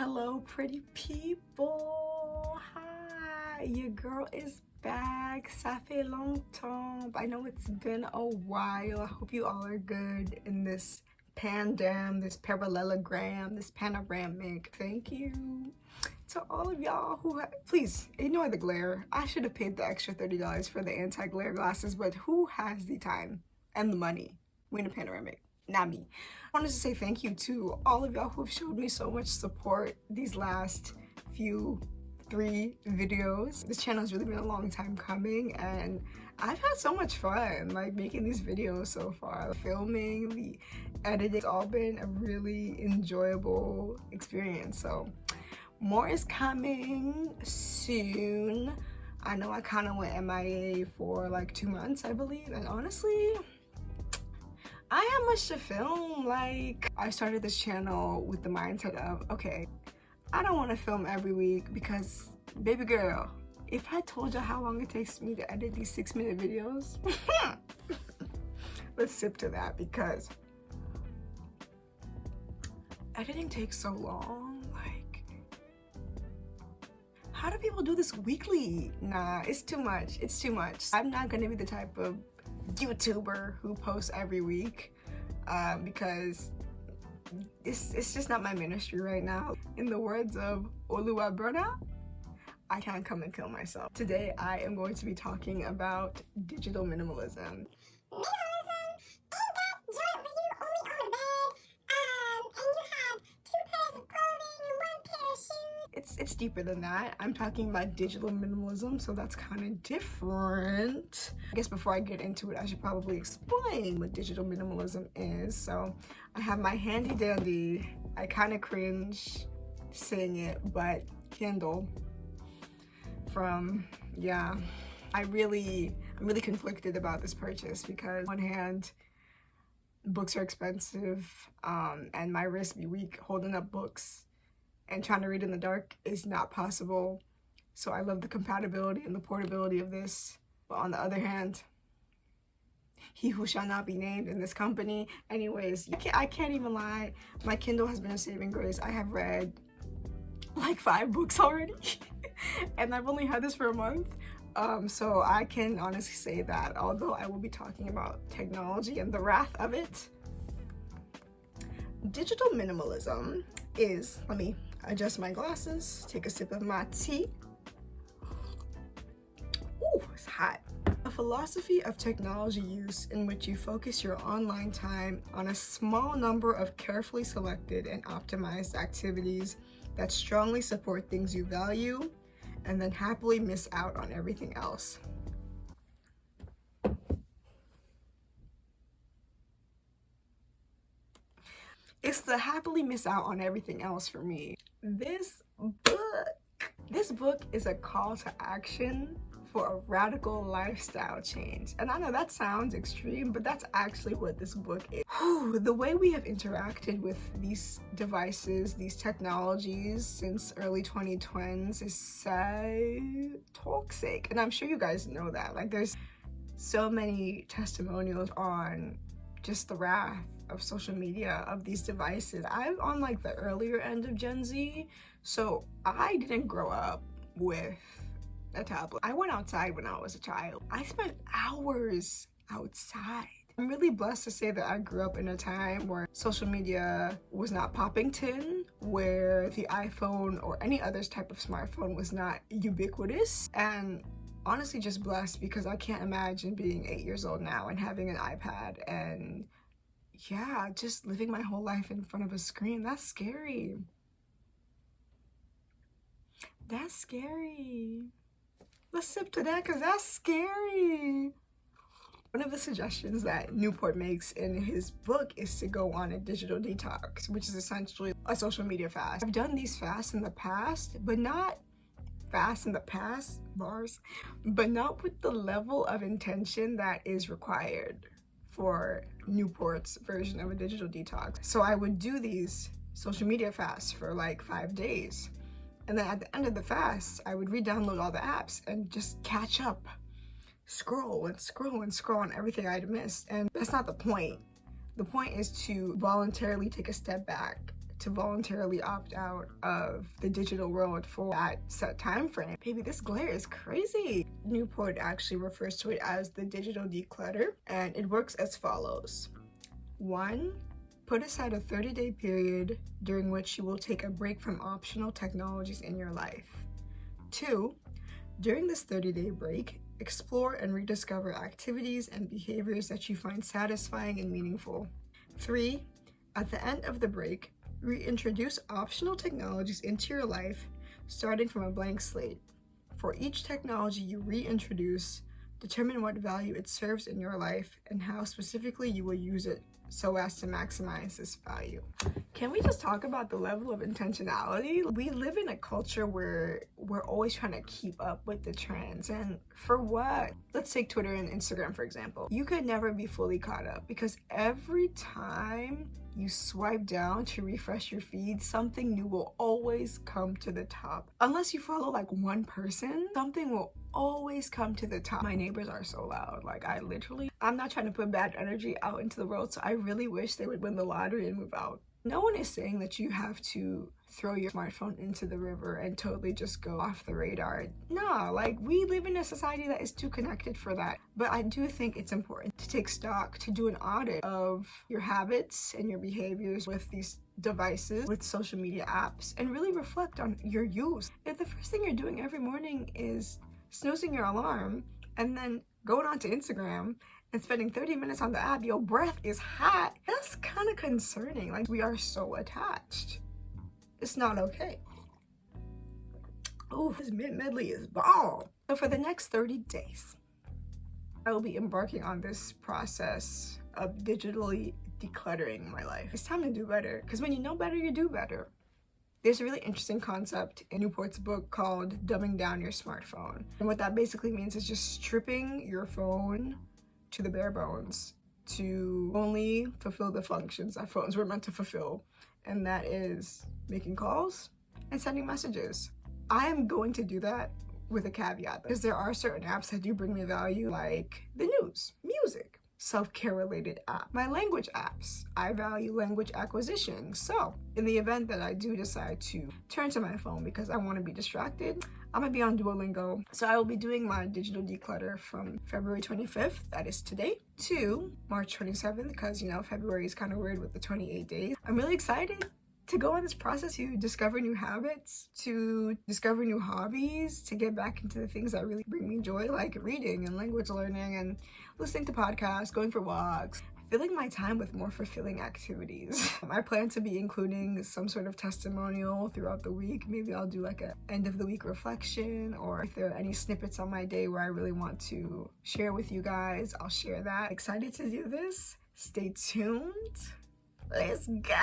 Hello, pretty people. Hi, your girl is back. Ça fait longtemps. I know it's been a while. I hope you all are good in this this parallelogram, this panoramic. Thank you to all of y'all who please ignore the glare. I should have paid the extra $30 for the anti-glare glasses, but who has the time and the money? We're in a panoramic. Not me. I wanted to say thank you to all of y'all who have showed me so much support these last three videos. This channel has really been a long time coming, and I've had so much fun like making these videos so far. The filming, the editing, it's all been a really enjoyable experience. So more is coming soon. I know I kind of went MIA for like 2 months, I believe, and honestly, I have much to film. Like, I started this channel with the mindset of, okay, I don't want to film every week because, baby girl, if I told you how long it takes me to edit these 6-minute videos, let's sip to that, because editing takes so long. Like, how do people do this weekly? Nah, it's too much. It's too much. I'm not gonna be the type of YouTuber who posts every week because it's just not my ministry right now. In the words of Oluwa Burna, I can't come and kill myself. Today I am going to be talking about digital minimalism. It's deeper than that. I'm talking about digital minimalism, so that's kind of different. I guess before I get into it, I should probably explain what digital minimalism is. So I have my handy dandy, I kind of cringe saying it, but Kindle from, yeah. I'm really conflicted about this purchase because on one hand, books are expensive, and my wrist be weak holding up books, and trying to read in the dark is not possible. So I love the compatibility and the portability of this. But on the other hand, he who shall not be named in this company. Anyways, I can't even lie. My Kindle has been a saving grace. I have read like 5 books already. And I've only had this for a month. So I can honestly say that, although I will be talking about technology and the wrath of it, digital minimalism is, let me adjust my glasses, take a sip of my tea. Ooh, it's hot. A philosophy of technology use in which you focus your online time on a small number of carefully selected and optimized activities that strongly support things you value, and then happily miss out on everything else. It's the happily miss out on everything else for me. This book is a call to action for a radical lifestyle change. And I know that sounds extreme, but that's actually what this book is. The way we have interacted with these devices, these technologies since early 2010s is so toxic. And I'm sure you guys know that. Like, there's so many testimonials on just the wrath of social media, of these devices. I'm on like the earlier end of Gen Z, so I didn't grow up with a tablet. I went outside when I was a child. I spent hours outside. I'm really blessed to say that I grew up in a time where social media was not popping tin, where the iPhone or any other type of smartphone was not ubiquitous, and honestly just blessed because I can't imagine being 8 years old now and having an iPad and yeah, just living my whole life in front of a screen. That's scary. That's scary. Let's sip to that because that's scary. One of the suggestions that Newport makes in his book is to go on a digital detox, which is essentially a social media fast. I've done these fasts in the past, but not fast in the past, bars, but not with the level of intention that is required for Newport's version of a digital detox. So I would do these social media fasts for like 5 days. And then at the end of the fast, I would re-download all the apps and just catch up, scroll and scroll and scroll on everything I'd missed. And that's not the point. The point is to voluntarily take a step back, to voluntarily opt out of the digital world for that set time frame. Baby, this glare is crazy. Newport actually refers to it as the digital declutter, and it works as follows. 1. Put aside a 30-day period during which you will take a break from optional technologies in your life. 2. During this 30-day break, explore and rediscover activities and behaviors that you find satisfying and meaningful. 3. At the end of the break, reintroduce optional technologies into your life, starting from a blank slate. For each technology you reintroduce, determine what value it serves in your life and how specifically you will use it so as to maximize this value. Can we just talk about the level of intentionality? We live in a culture where we're always trying to keep up with the trends, and for what? Let's take Twitter and Instagram, for example. You could never be fully caught up because every time you swipe down to refresh your feed, something new will always come to the top. Unless you follow like one person, something will always come to the top. My neighbors are so loud. Like I'm not trying to put bad energy out into the world, so I really wish they would win the lottery and move out. No one is saying that you have to throw your smartphone into the river and totally just go off the radar. No, like we live in a society that is too connected for that. But I do think it's important to take stock, to do an audit of your habits and your behaviors with these devices, with social media apps, and really reflect on your use. If the first thing you're doing every morning is snoozing your alarm and then going onto Instagram and spending 30 minutes on the app, your breath is hot, that's kind of concerning. Like, we are so attached. It's not okay. Ooh, this mint medley is bomb. So for the next 30 days, I will be embarking on this process of digitally decluttering my life. It's time to do better, because when you know better, you do better. There's a really interesting concept in Newport's book called dumbing down your smartphone. And what that basically means is just stripping your phone to the bare bones to only fulfill the functions that phones were meant to fulfill. And that is making calls and sending messages. I am going to do that with a caveat, because there are certain apps that do bring me value, like the news, music, self-care related app, my language apps. I value language acquisition. So in the event that I do decide to turn to my phone because I want to be distracted, I'm gonna be on Duolingo. So I will be doing my digital declutter from February 25th, that is today, to March 27th, because February is kind of weird with the 28 days. I'm really excited to go on this process, to discover new habits, to discover new hobbies, to get back into the things that really bring me joy, like reading and language learning and listening to podcasts, going for walks, filling my time with more fulfilling activities. I plan to be including some sort of testimonial throughout the week. Maybe I'll do like a end of the week reflection, or if there are any snippets on my day where I really want to share with you guys, I'll share that. Excited to do this. Stay tuned. Let's go.